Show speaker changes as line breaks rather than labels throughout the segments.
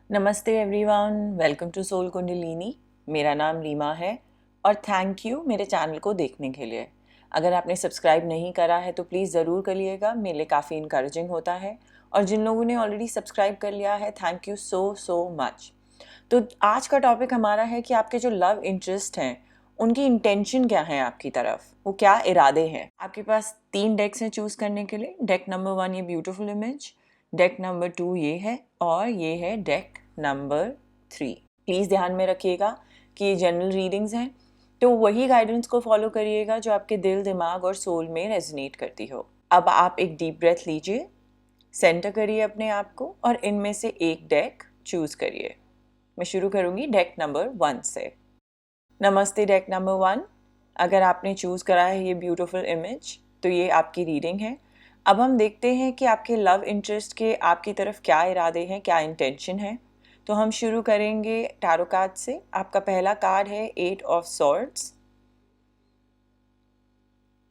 नमस्ते everyone, welcome to soul Kundalini. मेरा नाम रीमा है और थैंक यू मेरे चैनल को देखने के लिए। अगर आपने सब्सक्राइब नहीं करा है तो प्लीज़ ज़रूर करिएगा, मेरे लिए काफ़ी इनकरेजिंग होता है। और जिन लोगों ने ऑलरेडी सब्सक्राइब कर लिया है, thank you so so much. तो आज का टॉपिक हमारा है कि आपके जो लव इंटरेस्ट हैं उनकी इंटेंशन क्या है आपकी तरफ, वो क्या इरादे हैं। आपके पास 3 डेक्स हैं चूज़ करने के लिए। डेक नंबर 1 ये ब्यूटीफुल इमेज, डेक नंबर 2 ये है और ये है डेक नंबर 3। प्लीज़ ध्यान में रखिएगा कि ये जनरल रीडिंग्स हैं, तो वही गाइडेंस को फॉलो करिएगा जो आपके दिल, दिमाग और सोल में रेजोनेट करती हो। अब आप एक डीप ब्रेथ लीजिए, सेंटर करिए अपने आप को और इनमें से एक डेक चूज़ करिए। मैं शुरू करूँगी डेक नंबर 1 से। नमस्ते डेक नंबर 1। अगर आपने चूज़ करा है ये ब्यूटीफुल इमेज तो ये आपकी रीडिंग है। अब हम देखते हैं कि आपके लव इंटरेस्ट के आपकी तरफ क्या इरादे हैं, क्या इंटेंशन है। तो हम शुरू करेंगे टैरो कार्ड से। आपका पहला कार्ड है 8 ऑफ सॉर्ड्स।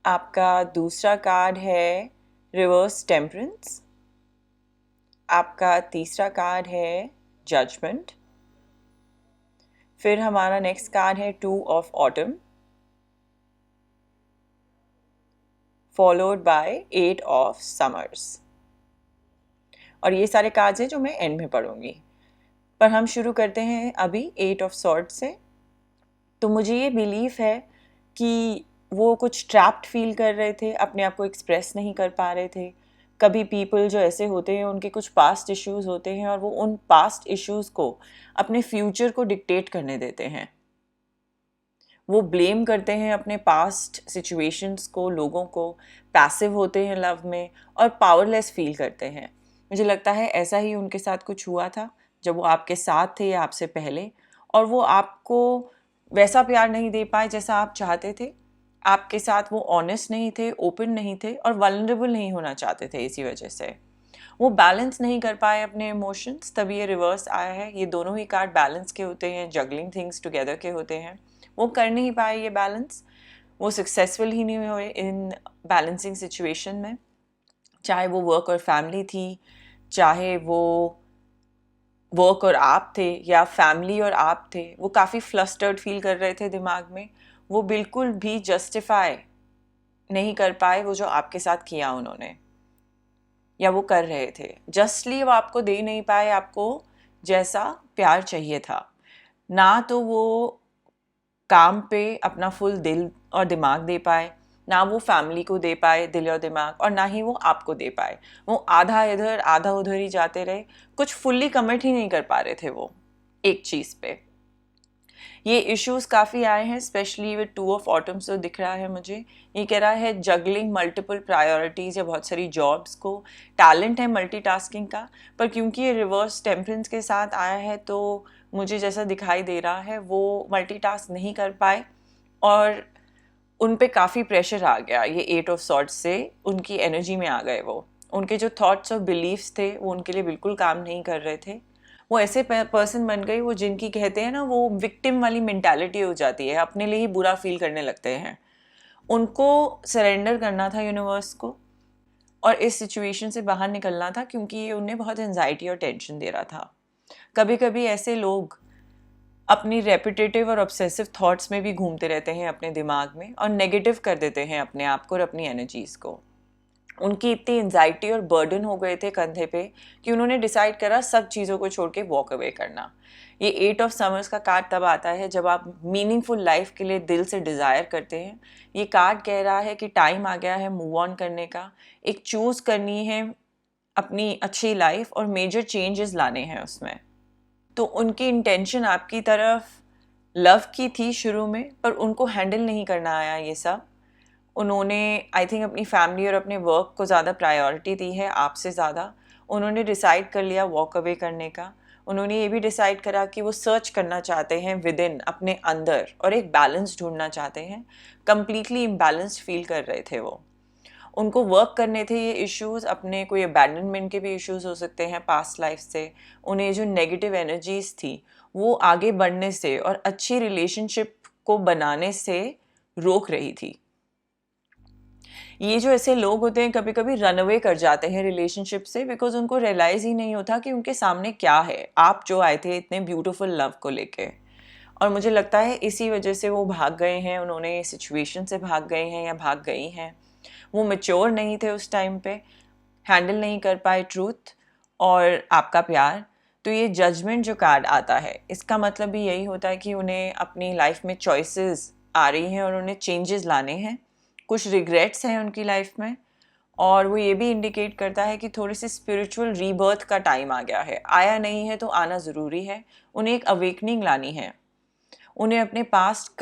आपका दूसरा कार्ड है रिवर्स टेम्परेंस। आपका तीसरा कार्ड है जजमेंट। फिर हमारा नेक्स्ट कार्ड है 2 of autumn, followed by 8 of summers. और ये सारे कार्ड्स हैं जो मैं एंड में पढ़ूंगी, पर हम शुरू करते हैं अभी 8 ऑफ सॉर्ड्स से। तो मुझे ये बिलीफ है कि वो कुछ ट्रैप्ड फील कर रहे थे, अपने आप को एक्सप्रेस नहीं कर पा रहे थे। कभी पीपल जो ऐसे होते हैं उनके कुछ पास्ट इश्यूज होते हैं और वो उन पास्ट इश्यूज को अपने फ्यूचर को डिक्टेट करने देते हैं। वो ब्लेम करते हैं अपने पास्ट सिचुएशंस को, लोगों को, पैसिव होते हैं लव में और पावरलेस फील करते हैं। मुझे लगता है ऐसा ही उनके साथ कुछ हुआ था जब वो आपके साथ थे या आपसे पहले, और वो आपको वैसा प्यार नहीं दे पाए जैसा आप चाहते थे। आपके साथ वो ऑनेस्ट नहीं थे, ओपन नहीं थे और वल्नरेबल नहीं होना चाहते थे। इसी वजह से वो बैलेंस नहीं कर पाए अपने इमोशंस, तभी ये रिवर्स आया है। ये दोनों ही कार्ड बैलेंस के होते हैं, जगलिंग थिंग्स टुगेदर के होते हैं। वो कर नहीं पाए ये बैलेंस, वो सक्सेसफुल ही नहीं हुए इन बैलेंसिंग सिचुएशन में। चाहे वो वर्क और फैमिली थी, चाहे वो वर्क और आप थे या फैमिली और आप थे, वो काफ़ी फ्लस्टर्ड फील कर रहे थे दिमाग में। वो बिल्कुल भी जस्टिफाई नहीं कर पाए वो जो आपके साथ किया उन्होंने या वो कर रहे थे। जस्टली वो आपको दे नहीं पाए आपको जैसा प्यार चाहिए था। ना तो वो काम पे अपना फुल दिल और दिमाग दे पाए, ना वो फैमिली को दे पाए दिल और दिमाग, और ना ही वो आपको दे पाए। वो आधा इधर आधा उधर ही जाते रहे, कुछ फुल्ली कमिट ही नहीं कर पा रहे थे वो एक चीज़ पे। ये इश्यूज काफ़ी आए हैं, स्पेशली विद 2 ऑफ ऑटम्स जो दिख रहा है मुझे। ये कह रहा है जगलिंग मल्टीपल प्रायोरिटीज़ या बहुत सारी जॉब्स को। टैलेंट है मल्टीटास्किंग का, पर क्योंकि ये रिवर्स टेम्परेंस के साथ आया है तो मुझे जैसा दिखाई दे रहा है वो मल्टीटास्क नहीं कर पाए और उन पे काफ़ी प्रेशर आ गया। ये 8 ऑफ सॉर्ड्स से उनकी एनर्जी में आ गए वो। उनके जो थॉट्स और बिलीव्स थे वो उनके लिए बिल्कुल काम नहीं कर रहे थे। वो ऐसे पर्सन बन गए वो जिनकी कहते हैं ना, वो विक्टिम वाली मेंटालिटी हो जाती है, अपने लिए ही बुरा फील करने लगते हैं। उनको सरेंडर करना था यूनिवर्स को और इस सिचुएशन से बाहर निकलना था, क्योंकि ये उन्हें बहुत एंजाइटी और टेंशन दे रहा था। कभी कभी ऐसे लोग अपनी रेपिटेटिव और ऑब्सेसिव थॉट्स में भी घूमते रहते हैं अपने दिमाग में और नेगेटिव कर देते हैं अपने आप को और अपनी एनर्जीज़ को। उनकी इतनी एंजाइटी और बर्डन हो गए थे कंधे पे कि उन्होंने डिसाइड करा सब चीज़ों को छोड़ के वॉक अवे करना। ये 8 ऑफ समर्स का कार्ड तब आता है जब आप मीनिंगफुल लाइफ के लिए दिल से डिज़ायर करते हैं। ये कार्ड कह रहा है कि टाइम आ गया है मूव ऑन करने का, एक चूज़ करनी है अपनी अच्छी लाइफ और मेजर चेंजेस लाने हैं उसमें। तो उनकी इंटेंशन आपकी तरफ लव की थी शुरू में, पर उनको हैंडल नहीं करना आया ये सब। उन्होंने आई थिंक अपनी फैमिली और अपने वर्क को ज़्यादा प्रायोरिटी दी है आपसे ज़्यादा। उन्होंने डिसाइड कर लिया वॉक अवे करने का। उन्होंने ये भी डिसाइड करा कि वो सर्च करना चाहते हैं विद इन अपने अंदर और एक बैलेंस ढूंढना चाहते हैं। कम्प्लीटली इम्बैलेंस्ड फील कर रहे थे वो। उनको वर्क करने थे ये इश्यूज़, अपने कोई अबैंडनमेंट के भी इश्यूज़ हो सकते हैं पास्ट लाइफ से। उन्हें जो नेगेटिव एनर्जीज़ थी वो आगे बढ़ने से और अच्छी रिलेशनशिप को बनाने से रोक रही थी। ये जो ऐसे लोग होते हैं कभी कभी रन अवे कर जाते हैं रिलेशनशिप से, बिकॉज उनको रियलाइज़ ही नहीं होता कि उनके सामने क्या है। आप जो आए थे इतने ब्यूटीफुल लव को लेके, और मुझे लगता है इसी वजह से वो भाग गए हैं, उन्होंने सिचुएशन से भाग गए हैं या भाग गई हैं। वो मैच्योर नहीं थे उस टाइम पे, हैंडल नहीं कर पाए ट्रूथ और आपका प्यार। तो ये जजमेंट जो कार्ड आता है, इसका मतलब भी यही होता है कि उन्हें अपनी लाइफ में चॉइसेस आ रही हैं और उन्हें चेंजेस लाने हैं, कुछ रिग्रेट्स हैं उनकी लाइफ में। और वो ये भी इंडिकेट करता है कि थोड़ी सी स्पिरिचुअल रीबर्थ का टाइम आ गया है। आया नहीं है तो आना ज़रूरी है, उन्हें एक अवेकनिंग लानी है। उन्हें अपने पास्ट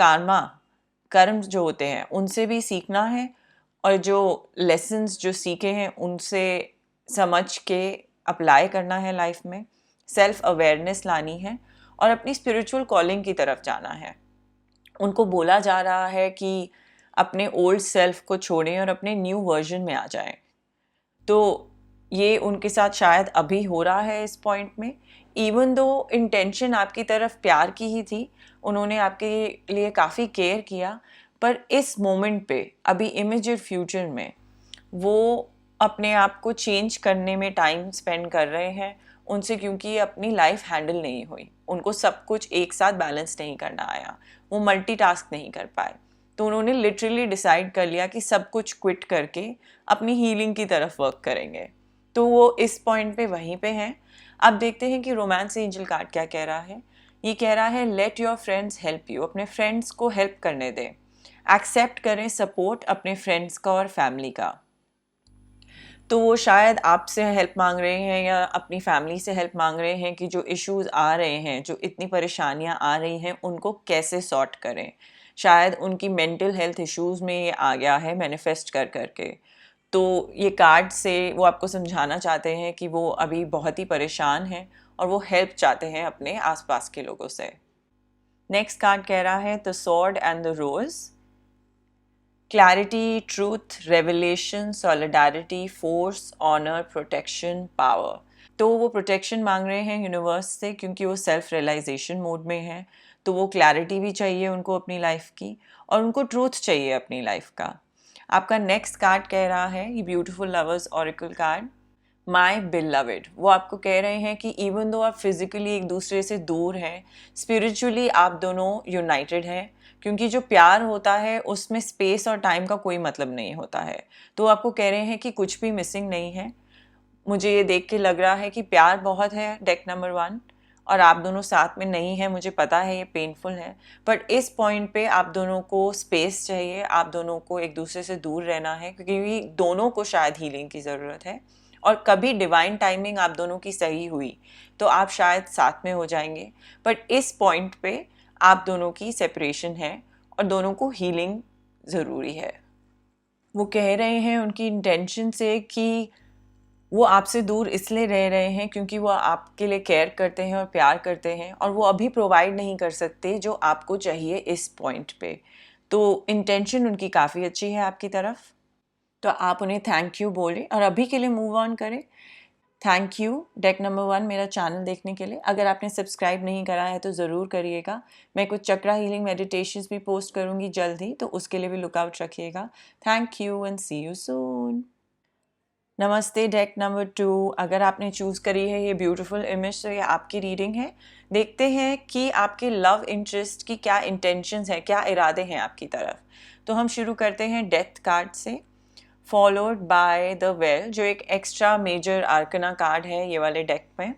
कर्म जो होते हैं उनसे भी सीखना है, और जो लेसन्स जो सीखे हैं उनसे समझ के अप्लाई करना है लाइफ में। सेल्फ अवेयरनेस लानी है और अपनी स्पिरिचुअल कॉलिंग की तरफ जाना है। उनको बोला जा रहा है कि अपने ओल्ड सेल्फ को छोड़ें और अपने न्यू वर्जन में आ जाएं। तो ये उनके साथ शायद अभी हो रहा है इस पॉइंट में। इवन दो इंटेंशन आपकी तरफ प्यार की ही थी, उन्होंने आपके लिए काफ़ी केयर किया, पर इस मोमेंट पे अभी इमीडिएट फ्यूचर में वो अपने आप को चेंज करने में टाइम स्पेंड कर रहे हैं उनसे, क्योंकि अपनी लाइफ हैंडल नहीं हुई, उनको सब कुछ एक साथ बैलेंस नहीं करना आया, वो मल्टीटास्क नहीं कर पाए। तो उन्होंने लिटरली डिसाइड कर लिया कि सब कुछ क्विट करके अपनी हीलिंग की तरफ वर्क करेंगे। तो वो इस पॉइंट पे वहीं पे हैं। अब देखते हैं कि रोमांस एंजल कार्ड क्या कह रहा है। ये कह रहा है let your friends help you, अपने फ्रेंड्स को हेल्प करने दें, एक्सेप्ट करें सपोर्ट अपने फ्रेंड्स का और फैमिली का। तो वो शायद आपसे हेल्प मांग रहे हैं या अपनी फैमिली से हेल्प मांग रहे हैं कि जो इश्यूज़ आ रहे हैं, जो इतनी परेशानियां आ रही हैं, उनको कैसे सॉर्ट करें। शायद उनकी मेंटल हेल्थ इश्यूज़ में ये आ गया है मैनिफेस्ट कर करके। तो ये कार्ड से वो आपको समझाना चाहते हैं कि वो अभी बहुत ही परेशान हैं और वो हेल्प चाहते हैं अपने आसपास के लोगों से। नेक्स्ट कार्ड कह रहा है the sword and the rose, clarity, truth, revelation, solidarity, force, honour, protection, power. तो वो प्रोटेक्शन मांग रहे हैं यूनिवर्स से, क्योंकि वो सेल्फ रियलाइजेशन मोड में है। तो वो क्लैरिटी भी चाहिए उनको अपनी लाइफ की, और उनको ट्रूथ चाहिए अपनी लाइफ का। आपका नेक्स्ट कार्ड कह रहा है, ये ब्यूटीफुल लवर्स ऑरेकल कार्ड, माई बिलव्ड। वो आपको कह रहे हैं कि इवन दो आप फिजिकली एक दूसरे से दूर हैं, स्पिरिचुअली आप दोनों यूनाइटेड हैं, क्योंकि जो प्यार होता है उसमें स्पेस और टाइम का कोई मतलब नहीं होता है। तो आपको कह रहे हैं कि कुछ भी मिसिंग नहीं है। मुझे ये देख के लग रहा है कि प्यार बहुत है, डेक नंबर 1, और आप दोनों साथ में नहीं हैं। मुझे पता है ये पेनफुल है, बट इस पॉइंट पे आप दोनों को स्पेस चाहिए, आप दोनों को एक दूसरे से दूर रहना है, क्योंकि दोनों को शायद हीलिंग की ज़रूरत है। और कभी डिवाइन टाइमिंग आप दोनों की सही हुई तो आप शायद साथ में हो जाएंगे, बट इस पॉइंट पे आप दोनों की सेपरेशन है और दोनों को हीलिंग ज़रूरी है। वो कह रहे हैं उनकी इंटेंशन से कि वो आपसे दूर इसलिए रह रहे हैं क्योंकि वो आपके लिए केयर करते हैं और प्यार करते हैं, और वो अभी प्रोवाइड नहीं कर सकते जो आपको चाहिए इस पॉइंट पे। तो इंटेंशन उनकी काफ़ी अच्छी है आपकी तरफ। तो आप उन्हें थैंक यू बोलें और अभी के लिए मूव ऑन करें। थैंक यू डेक नंबर 1 मेरा चैनल देखने के लिए। अगर आपने सब्सक्राइब नहीं करा है तो ज़रूर करिएगा। मैं कुछ चक्रा हीलिंग मेडिटेशंस भी पोस्ट करूँगी जल्द ही, तो उसके लिए भी लुकआउट रखिएगा। Thank you and see you soon. Namaste deck number 2। अगर आपने चूज़ करी है ये ब्यूटीफुल इमेज, तो ये आपकी रीडिंग है। देखते हैं कि आपके लव इंटरेस्ट की क्या इंटेंशंस हैं, क्या इरादे हैं आपकी तरफ। तो हम शुरू करते हैं डेथ कार्ड से, फॉलोड बाय द वेल, जो एक एक्स्ट्रा मेजर आर्कना कार्ड है ये वाले डेक में।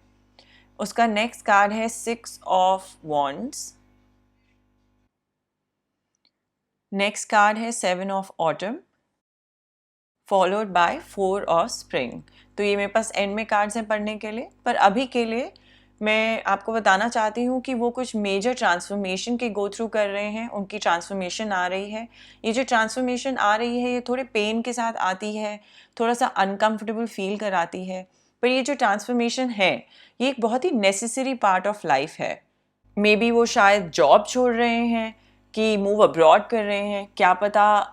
उसका नेक्स्ट कार्ड है 6 ऑफ वॉन्ड्स। नेक्स्ट कार्ड है 7 of autumn, followed by 4 of spring. तो ये मेरे पास एंड में कार्ड्स हैं पढ़ने के लिए, पर अभी के लिए मैं आपको बताना चाहती हूँ कि वो कुछ मेजर ट्रांसफॉर्मेशन के गो थ्रू कर रहे हैं, उनकी ट्रांसफॉर्मेशन आ रही है। ये जो ट्रांसफॉर्मेशन आ रही है ये थोड़े पेन के साथ आती है, थोड़ा सा अनकंफर्टेबल फील कराती है, पर ये जो ट्रांसफॉर्मेशन है ये एक बहुत ही नेसेसरी पार्ट ऑफ लाइफ है। मे बी वो शायद जॉब छोड़ रहे हैं कि मूव अब्रॉड कर रहे हैं, क्या पता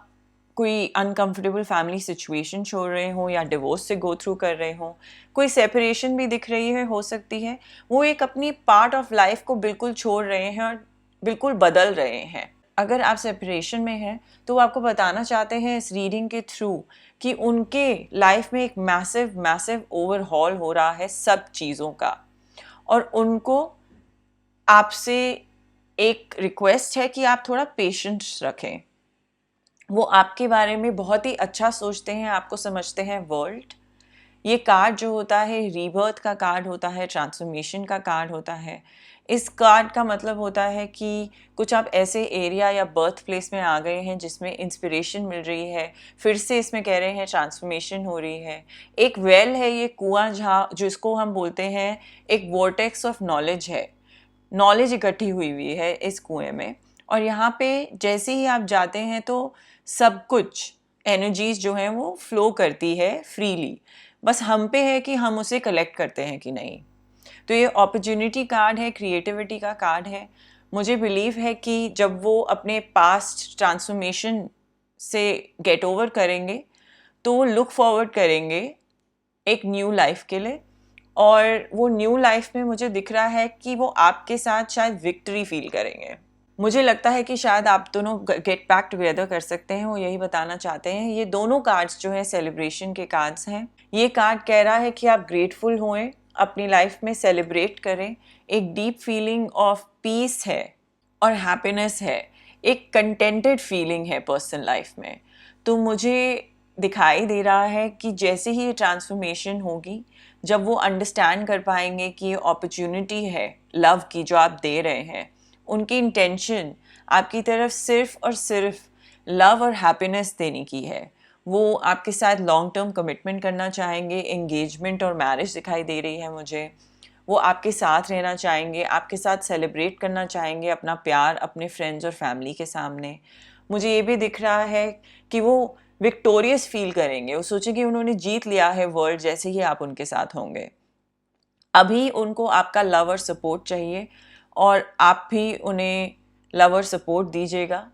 कोई अनकंफर्टेबल फैमिली सिचुएशन छोड़ रहे हों या डिवोर्स से गो थ्रू कर रहे हों, कोई सेपरेशन भी दिख रही है, हो सकती है। वो एक अपनी पार्ट ऑफ लाइफ को बिल्कुल छोड़ रहे हैं और बिल्कुल बदल रहे हैं। अगर आप सेपरेशन में हैं तो वो आपको बताना चाहते हैं इस रीडिंग के थ्रू कि उनके लाइफ में एक मैसिव मैसिव ओवरहॉल हो रहा है सब चीज़ों का, और उनको आपसे एक रिक्वेस्ट है कि आप थोड़ा पेशेंस रखें। वो आपके बारे में बहुत ही अच्छा सोचते हैं, आपको समझते हैं वर्ल्ड। ये कार्ड जो होता है रीबर्थ का कार्ड होता है, ट्रांसफॉर्मेशन का कार्ड होता है। इस कार्ड का मतलब होता है कि कुछ आप ऐसे एरिया या बर्थ प्लेस में आ गए हैं जिसमें इंस्पिरेशन मिल रही है, फिर से इसमें कह रहे हैं ट्रांसफॉर्मेशन हो रही है। एक वेल है ये कुआं, जहाँ जिसको हम बोलते हैं एक वॉर्टेक्स ऑफ नॉलेज है, नॉलेज इकट्ठी हुई हुई है इस कुएं में। और यहाँ पे जैसे ही आप जाते हैं तो सब कुछ एनर्जीज जो हैं वो फ्लो करती है फ्रीली, बस हम पे है कि हम उसे कलेक्ट करते हैं कि नहीं। तो ये अपॉर्चुनिटी कार्ड है, क्रिएटिविटी का कार्ड है। मुझे बिलीव है कि जब वो अपने पास्ट ट्रांसफॉर्मेशन से गेट ओवर करेंगे तो वो लुक फॉरवर्ड करेंगे एक न्यू लाइफ के लिए, और वो न्यू लाइफ में मुझे दिख रहा है कि वो आपके साथ शायद विक्ट्री फील करेंगे। मुझे लगता है कि शायद आप दोनों गेट बैक टुगेदर कर सकते हैं, वो यही बताना चाहते हैं। ये दोनों कार्ड्स जो हैं सेलिब्रेशन के कार्ड्स हैं। ये कार्ड कह रहा है कि आप ग्रेटफुल होएं, अपनी लाइफ में सेलिब्रेट करें, एक डीप फीलिंग ऑफ पीस है और हैप्पीनेस है, एक कंटेंटेड फीलिंग है पर्सनल लाइफ में। तो मुझे दिखाई दे रहा है कि जैसे ही ये ट्रांसफॉर्मेशन होगी, जब वो अंडरस्टैंड कर पाएंगे कि ये अपॉर्चुनिटी है लव की जो आप दे रहे हैं, उनकी इंटेंशन आपकी तरफ सिर्फ और सिर्फ लव और हैप्पीनेस देने की है। वो आपके साथ लॉन्ग टर्म कमिटमेंट करना चाहेंगे, एंगेजमेंट और मैरिज दिखाई दे रही है मुझे। वो आपके साथ रहना चाहेंगे, आपके साथ सेलिब्रेट करना चाहेंगे अपना प्यार अपने फ्रेंड्स और फैमिली के सामने। मुझे ये भी दिख रहा है कि वो विक्टोरियस फील करेंगे, वो सोचेंगे उन्होंने जीत लिया है वर्ल्ड जैसे ही आप उनके साथ होंगे। अभी उनको आपका लव और सपोर्ट चाहिए, और आप भी उन्हें लव और सपोर्ट दीजिएगा।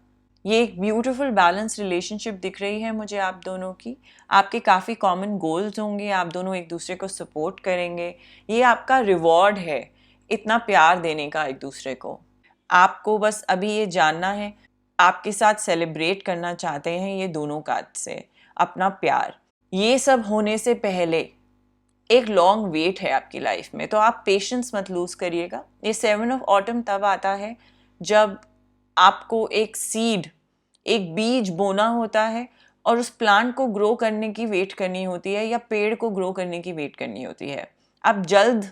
ये एक ब्यूटीफुल बैलेंस रिलेशनशिप दिख रही है मुझे आप दोनों की। आपके काफ़ी कॉमन गोल्स होंगे, आप दोनों एक दूसरे को सपोर्ट करेंगे। ये आपका रिवॉर्ड है इतना प्यार देने का एक दूसरे को। आपको बस अभी ये जानना है, आपके साथ सेलिब्रेट करना चाहते हैं ये दोनों कार्ड से अपना प्यार। ये सब होने से पहले एक लॉन्ग वेट है आपकी लाइफ में, तो आप पेशेंस मत लूज करिएगा। ये 7 ऑफ ऑटम तब आता है जब आपको एक सीड, एक बीज बोना होता है और उस प्लांट को ग्रो करने की वेट करनी होती है, या पेड़ को ग्रो करने की वेट करनी होती है। आप जल्द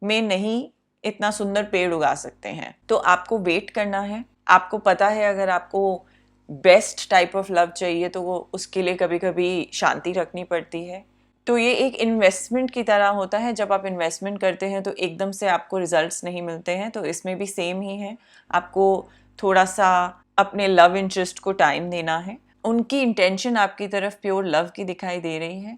में नहीं इतना सुंदर पेड़ उगा सकते हैं, तो आपको वेट करना है। आपको पता है अगर आपको बेस्ट टाइप ऑफ लव चाहिए तो वो उसके लिए कभी कभी शांति रखनी पड़ती है। तो ये एक इन्वेस्टमेंट की तरह होता है, जब आप इन्वेस्टमेंट करते हैं तो एकदम से आपको रिजल्ट्स नहीं मिलते हैं, तो इसमें भी सेम ही है। आपको थोड़ा सा अपने लव इंटरेस्ट को टाइम देना है। उनकी इंटेंशन आपकी तरफ प्योर लव की दिखाई दे रही है,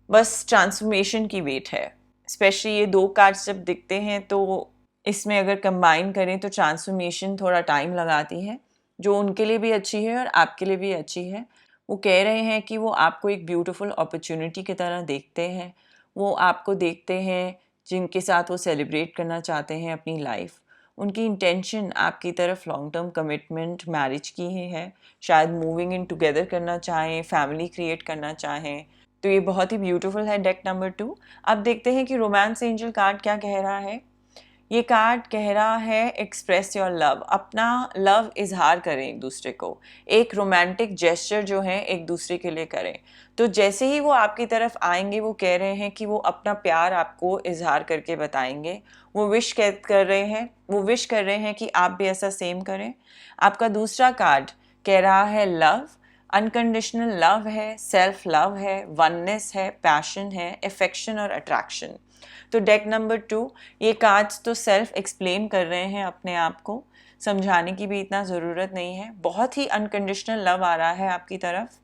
बस ट्रांसफॉर्मेशन की वेट है। स्पेशली ये दो कार्ड्स जब दिखते हैं तो इसमें अगर कंबाइन करें तो ट्रांसफॉर्मेशन थोड़ा टाइम लगाती है, जो उनके लिए भी अच्छी है और आपके लिए भी अच्छी है। वो कह रहे हैं कि वो आपको एक ब्यूटीफुल अपॉर्चुनिटी की तरह देखते हैं। वो आपको देखते हैं जिनके साथ वो सेलिब्रेट करना चाहते हैं अपनी लाइफ। उनकी इंटेंशन आपकी तरफ लॉन्ग टर्म कमिटमेंट मैरिज की ही है, शायद मूविंग इन टुगेदर करना चाहें, फैमिली क्रिएट करना चाहें। तो ये बहुत ही ब्यूटीफुल है डेक नंबर 2। अब देखते हैं कि रोमांस एंजल कार्ड क्या कह रहा है। ये कार्ड कह रहा है एक्सप्रेस योर लव, अपना लव इजहार करें एक दूसरे को, एक रोमांटिक जेस्चर जो है एक दूसरे के लिए करें। तो जैसे ही वो आपकी तरफ आएंगे वो कह रहे हैं कि वो अपना प्यार आपको इजहार करके बताएंगे। वो विश कर रहे हैं, वो विश कर रहे हैं कि आप भी ऐसा सेम करें। आपका दूसरा कार्ड कह रहा है लव, अनकंडीशनल लव है, सेल्फ लव है, वननेस है, पैशन है, अफेक्शन और अट्रैक्शन। तो डेक नंबर 2, ये कार्ड्स तो सेल्फ एक्सप्लेन कर रहे हैं अपने आप को, समझाने की भी इतना ज़रूरत नहीं है। बहुत ही अनकंडीशनल लव आ रहा है आपकी तरफ।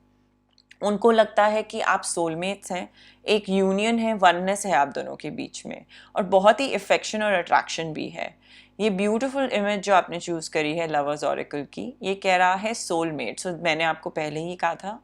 उनको लगता है कि आप सोलमेट्स हैं, एक यूनियन है, वननेस है आप दोनों के बीच में, और बहुत ही अफेक्शन और अट्रैक्शन भी है। ये ब्यूटीफुल इमेज जो आपने चूज़ करी है लवर्स ऑरेकल की, ये कह रहा है सोलमेट। सो मैंने आपको पहले ही कहा था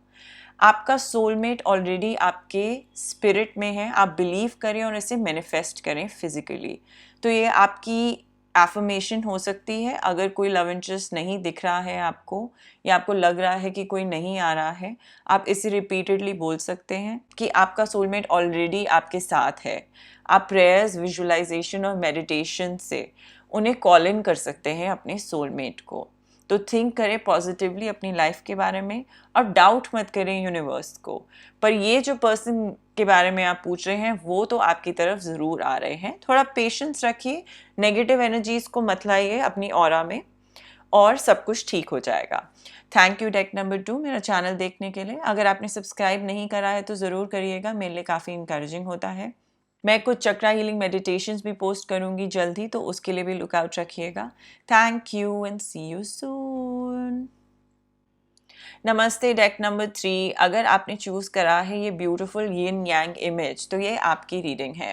आपका सोलमेट ऑलरेडी आपके स्पिरिट में है। आप बिलीव करें और इसे मैनिफेस्ट करें फिजिकली। तो ये आपकी एफर्मेशन हो सकती है अगर कोई लव इंटरेस्ट नहीं दिख रहा है आपको, या आपको लग रहा है कि कोई नहीं आ रहा है, आप इसे रिपीटेडली बोल सकते हैं कि आपका सोलमेट ऑलरेडी आपके साथ है। आप प्रेयर्स, विजुअलाइजेशन और मेडिटेशन से उन्हें कॉल इन कर सकते हैं अपने सोलमेट को। तो थिंक करें पॉजिटिवली अपनी लाइफ के बारे में और डाउट मत करें यूनिवर्स को। पर ये जो पर्सन के बारे में आप पूछ रहे हैं वो तो आपकी तरफ ज़रूर आ रहे हैं। थोड़ा पेशेंस रखिए, नेगेटिव एनर्जीज़ को मत लाइए अपनी ऑरा में और सब कुछ ठीक हो जाएगा। थैंक यू डेक नंबर 2 मेरा चैनल देखने के लिए। अगर आपने सब्सक्राइब नहीं करा है तो ज़रूर करिएगा, मेरे लिए काफ़ी इंकरेजिंग होता है। मैं कुछ चक्रा हीलिंग मेडिटेशंस भी पोस्ट करूँगी जल्द ही, तो उसके लिए भी लुकआउट रखिएगा। Thank you and see you soon. Namaste deck number 3। अगर आपने चूज़ करा है ये ब्यूटीफुल यिन यांग इमेज तो ये आपकी रीडिंग है।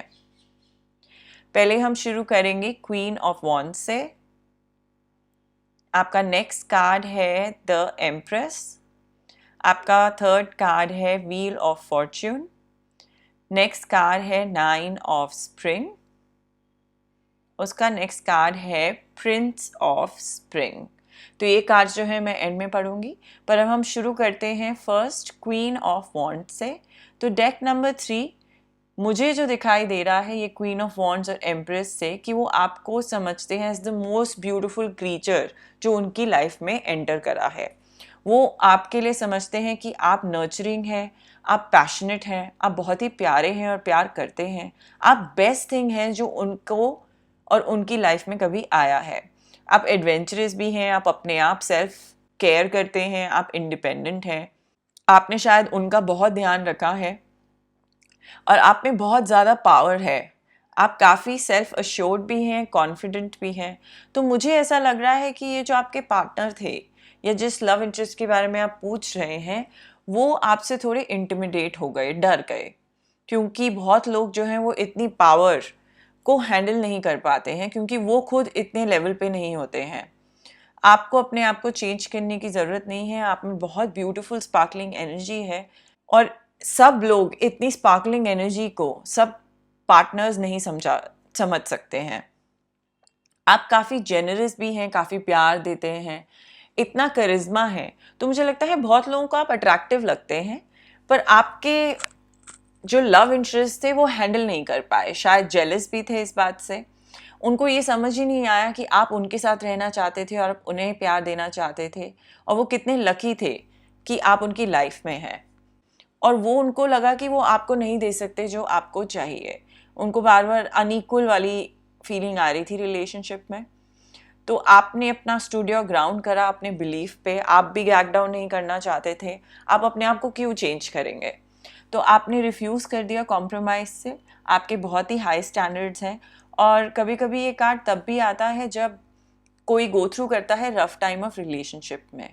पहले हम शुरू करेंगे क्वीन ऑफ वॉन्ड्स से। आपका नेक्स्ट कार्ड है द एम्प्रेस। आपका थर्ड कार्ड है wheel of Fortune. Next card है 9 ऑफ स्प्रिंग। उसका नेक्स्ट कार्ड है प्रिंस ऑफ स्प्रिंग। तो ये कार्ड जो है मैं एंड में पढ़ूंगी, पर अब हम शुरू करते हैं फर्स्ट क्वीन ऑफ वॉन्ड्स से। तो डेक नंबर 3 मुझे जो दिखाई दे रहा है ये क्वीन ऑफ वॉन्ड्स और एम्प्रेस से कि वो आपको समझते हैं as the most beautiful creature जो उनकी लाइफ में एंटर करा है। वो आपके लिए समझते हैं कि आप नर्चरिंग हैं, आप पैशनेट हैं, आप बहुत ही प्यारे हैं और प्यार करते हैं, आप बेस्ट थिंग हैं जो उनको और उनकी लाइफ में कभी आया है। आप एडवेंचरस भी हैं, आप अपने आप सेल्फ केयर करते हैं, आप इंडिपेंडेंट हैं, आपने शायद उनका बहुत ध्यान रखा है और आप में बहुत ज़्यादा पावर है। आप काफ़ी सेल्फ अश्योर्ड भी हैं, कॉन्फिडेंट भी हैं। तो मुझे ऐसा लग रहा है कि ये जो आपके पार्टनर थे या जिस लव इंटरेस्ट के बारे में आप पूछ रहे हैं वो आपसे थोड़े इंटिमिडेट हो गए, डर गए, क्योंकि बहुत लोग जो हैं वो इतनी पावर को हैंडल नहीं कर पाते हैं क्योंकि वो खुद इतने लेवल पे नहीं होते हैं। आपको अपने आप को चेंज करने की ज़रूरत नहीं है, आप में बहुत ब्यूटीफुल स्पार्कलिंग एनर्जी है और सब लोग इतनी स्पार्कलिंग एनर्जी को सब पार्टनर्स नहीं समझ सकते हैं। आप काफ़ी जेनरस भी हैं, काफ़ी प्यार देते हैं, इतना करिश्मा है, तो मुझे लगता है बहुत लोगों को आप अट्रैक्टिव लगते हैं, पर आपके जो लव इंटरेस्ट थे वो हैंडल नहीं कर पाए, शायद जेलस भी थे इस बात से। उनको ये समझ ही नहीं आया कि आप उनके साथ रहना चाहते थे और आप उन्हें प्यार देना चाहते थे और वो कितने लकी थे कि आप उनकी लाइफ में हैं। और वो उनको लगा कि वो आपको नहीं दे सकते जो आपको चाहिए। उनको बार बार अनइक्वल वाली फीलिंग आ रही थी रिलेशनशिप में। तो आपने अपना स्टूडियो ग्राउंड करा अपने बिलीफ पे। आप भी गैग डाउन नहीं करना चाहते थे, आप अपने आप को क्यों चेंज करेंगे। तो आपने रिफ्यूज़ कर दिया कॉम्प्रोमाइज़ से। आपके बहुत ही हाई स्टैंडर्ड्स हैं और कभी कभी ये कार्ड तब भी आता है जब कोई गो थ्रू करता है रफ टाइम ऑफ रिलेशनशिप में।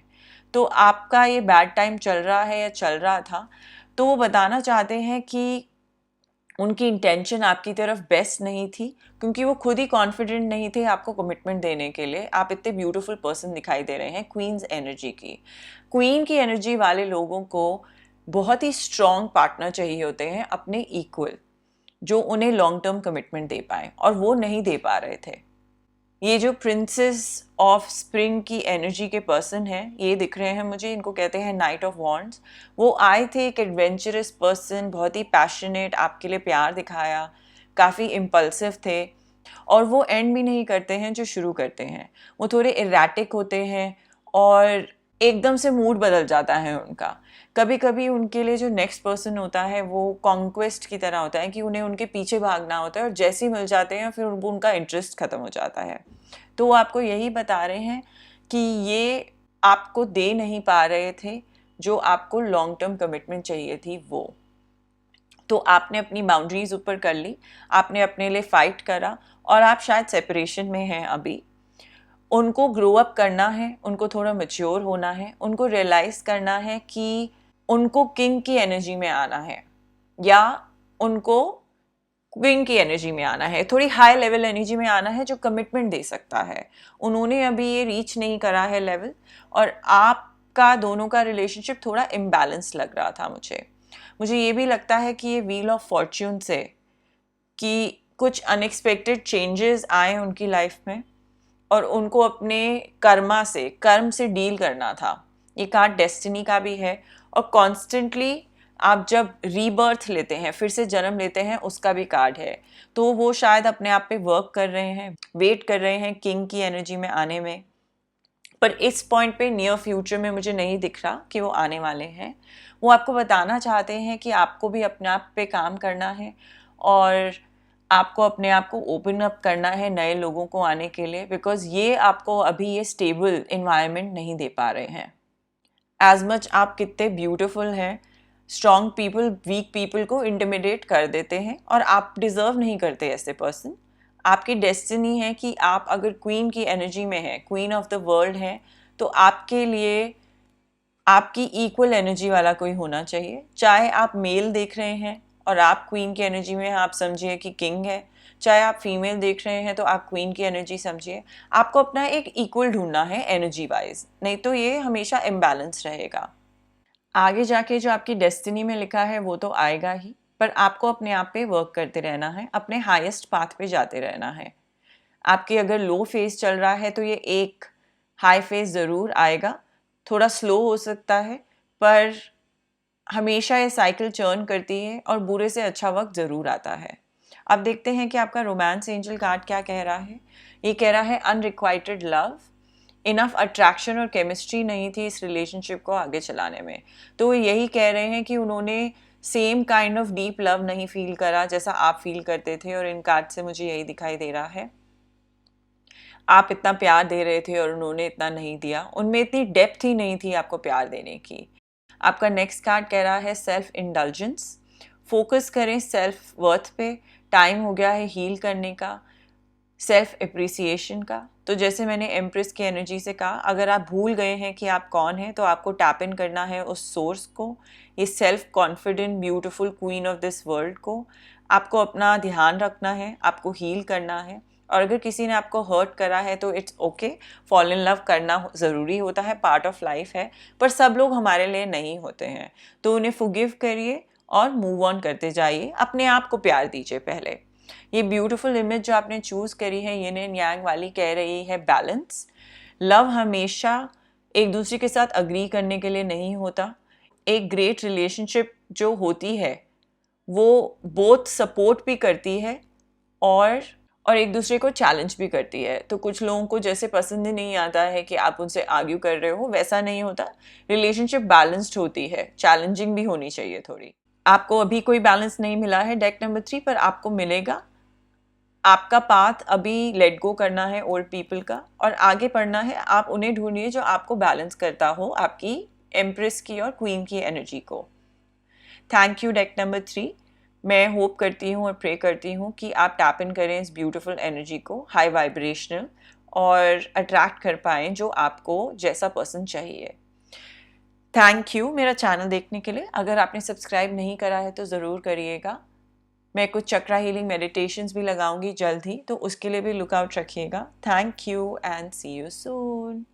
तो आपका ये बैड टाइम चल रहा है या चल रहा था, तो वो बताना चाहते हैं कि उनकी इंटेंशन आपकी तरफ बेस्ट नहीं थी क्योंकि वो खुद ही कॉन्फिडेंट नहीं थे आपको कमिटमेंट देने के लिए। आप इतने ब्यूटीफुल पर्सन दिखाई दे रहे हैं क्वीन्स एनर्जी की। क्वीन की एनर्जी वाले लोगों को बहुत ही स्ट्रॉन्ग पार्टनर चाहिए होते हैं अपने इक्वल, जो उन्हें लॉन्ग टर्म कमिटमेंट दे पाए, और वो नहीं दे पा रहे थे। ये जो प्रिंसेस ऑफ स्प्रिंग की एनर्जी के पर्सन हैं, ये दिख रहे हैं मुझे, इनको कहते हैं नाइट ऑफ वॉन्ड्स। वो आए थे एक एडवेंचरस पर्सन, बहुत ही पैशनेट, आपके लिए प्यार दिखाया, काफ़ी इम्पल्सिव थे, और वो एंड भी नहीं करते हैं जो शुरू करते हैं। वो थोड़े इरेटिक होते हैं और एकदम से मूड बदल जाता है उनका। कभी कभी उनके लिए जो नेक्स्ट पर्सन होता है वो कॉन्क्वेस्ट की तरह होता है कि उन्हें उनके पीछे भागना होता है और जैसे ही मिल जाते हैं फिर उनका इंटरेस्ट ख़त्म हो जाता है। तो वो आपको यही बता रहे हैं कि ये आपको दे नहीं पा रहे थे जो आपको लॉन्ग टर्म कमिटमेंट चाहिए थी वो। तो आपने अपनी बाउंड्रीज ऊपर कर ली, आपने अपने लिए फ़ाइट करा और आप शायद सेपरेशन में हैं अभी। उनको ग्रो अप करना है, उनको थोड़ा मैच्योर होना है, उनको रियलाइज़ करना है कि उनको किंग की एनर्जी में आना है या उनको क्वीन की एनर्जी में आना है, थोड़ी हाई लेवल एनर्जी में आना है जो कमिटमेंट दे सकता है। उन्होंने अभी ये रीच नहीं करा है लेवल, और आपका दोनों का रिलेशनशिप थोड़ा इम्बैलेंस लग रहा था मुझे ये भी लगता है कि ये व्हील ऑफ फॉर्च्यून से कि कुछ अनएक्सपेक्टेड चेंजेस आए उनकी लाइफ में और उनको अपने कर्म से डील करना था। ये कार्ड डेस्टिनी का भी है और कॉन्स्टेंटली आप जब रीबर्थ लेते हैं, फिर से जन्म लेते हैं, उसका भी कार्ड है। तो वो शायद अपने आप पे वर्क कर रहे हैं, वेट कर रहे हैं किंग की एनर्जी में आने में, पर इस पॉइंट पे नियर फ्यूचर में मुझे नहीं दिख रहा कि वो आने वाले हैं। वो आपको बताना चाहते हैं कि आपको भी अपने आप पे काम करना है और आपको अपने आप को ओपन अप करना है नए लोगों को आने के लिए, बिकॉज ये आपको अभी ये स्टेबल इन्वायरमेंट नहीं दे पा रहे हैं। एज मच आप कितने ब्यूटिफुल हैं, स्ट्रॉन्ग पीपल वीक पीपल को इंटिमिडेट कर देते हैं और आप डिज़र्व नहीं करते ऐसे पर्सन। आपकी डेस्टिनी है कि आप अगर क्वीन की एनर्जी में है, क्वीन ऑफ द वर्ल्ड है, तो आपके लिए आपकी इक्वल एनर्जी वाला कोई होना चाहिए। चाहे आप मेल देख रहे हैं और आप क्वीन की एनर्जी में हैं, आप समझिए कि किंग है। चाहे आप फीमेल देख रहे हैं तो आप क्वीन की एनर्जी समझिए। आपको अपना एक इक्वल ढूंढना है एनर्जी वाइज, नहीं तो ये हमेशा इम्बैलेंस रहेगा। आगे जाके जो आपकी डेस्टिनी में लिखा है वो तो आएगा ही, पर आपको अपने आप पे वर्क करते रहना है, अपने हाईएस्ट पाथ पे जाते रहना है। आपकी अगर लो फेज चल रहा है तो ये एक हाई फेज ज़रूर आएगा, थोड़ा स्लो हो सकता है, पर हमेशा ये साइकिल चर्न करती है और बुरे से अच्छा वक्त ज़रूर आता है। अब देखते हैं कि आपका रोमांस एंजल कार्ड क्या कह रहा है। ये कह रहा है अनरिक्वाइटेड लव, इनफ अट्रैक्शन और केमिस्ट्री नहीं थी इस रिलेशनशिप को आगे चलाने में। तो वो यही कह रहे हैं कि उन्होंने same kind of deep love नहीं फील करा जैसा आप फील करते थे, और इन कार्ड से मुझे यही दिखाई दे रहा है। आप इतना प्यार दे रहे थे और उन्होंने इतना नहीं दिया, उनमें इतनी डेप्थ ही नहीं थी आपको प्यार देने की। आपका नेक्स्ट कार्ड कह रहा है सेल्फ इंडल्जेंस, फोकस करें सेल्फ वर्थ पे, टाइम हो गया है हील करने का, सेल्फ एप्रिसिएशन का। तो जैसे मैंने एम्प्रेस की एनर्जी से कहा, अगर आप भूल गए हैं कि आप कौन हैं तो आपको टैप इन करना है उस सोर्स को, ये self confident beautiful queen of this world को। आपको अपना ध्यान रखना है, आपको हील करना है, और अगर किसी ने आपको हर्ट करा है तो it's okay, fall in love करना ज़रूरी होता है, पार्ट ऑफ लाइफ है, पर सब लोग हमारे लिए नहीं होते हैं। तो उन्हें फॉरगिव करिए और मूव ऑन करते जाइए, अपने आप को प्यार दीजिए पहले। ये ब्यूटीफुल इमेज जो आपने चूज़ करी है यिन एंड यांग वाली, कह रही है बैलेंस। लव हमेशा एक दूसरे के साथ अग्री करने के लिए नहीं होता। एक ग्रेट रिलेशनशिप जो होती है वो बोथ सपोर्ट भी करती है और एक दूसरे को चैलेंज भी करती है। तो कुछ लोगों को जैसे पसंद ही नहीं आता है कि आप उनसे आर्ग्यू कर रहे हो, वैसा नहीं होता। रिलेशनशिप बैलेंस्ड होती है, चैलेंजिंग भी होनी चाहिए थोड़ी। आपको अभी कोई बैलेंस नहीं मिला है डेक नंबर 3, पर आपको मिलेगा। आपका पाथ अभी लेट गो करना है ओल्ड पीपल का और आगे बढ़ना है। आप उन्हें ढूंढिए जो आपको बैलेंस करता हो, आपकी एम्प्रेस की और क्वीन की एनर्जी को। Thank you deck number 3। मैं होप करती हूँ और प्रे करती हूँ कि आप टैप इन करें इस ब्यूटीफुल एनर्जी को, हाई वाइब्रेशनल, और अट्रैक्ट कर पाएँ जो आपको जैसा पर्सन चाहिए। थैंक यू मेरा चैनल देखने के लिए। अगर आपने सब्सक्राइब नहीं करा है तो ज़रूर करिएगा। मैं कुछ चक्रा हीलिंग मेडिटेशंस भी लगाऊंगी जल्द ही, तो उसके लिए भी लुकआउट रखिएगा। Thank you and see you soon.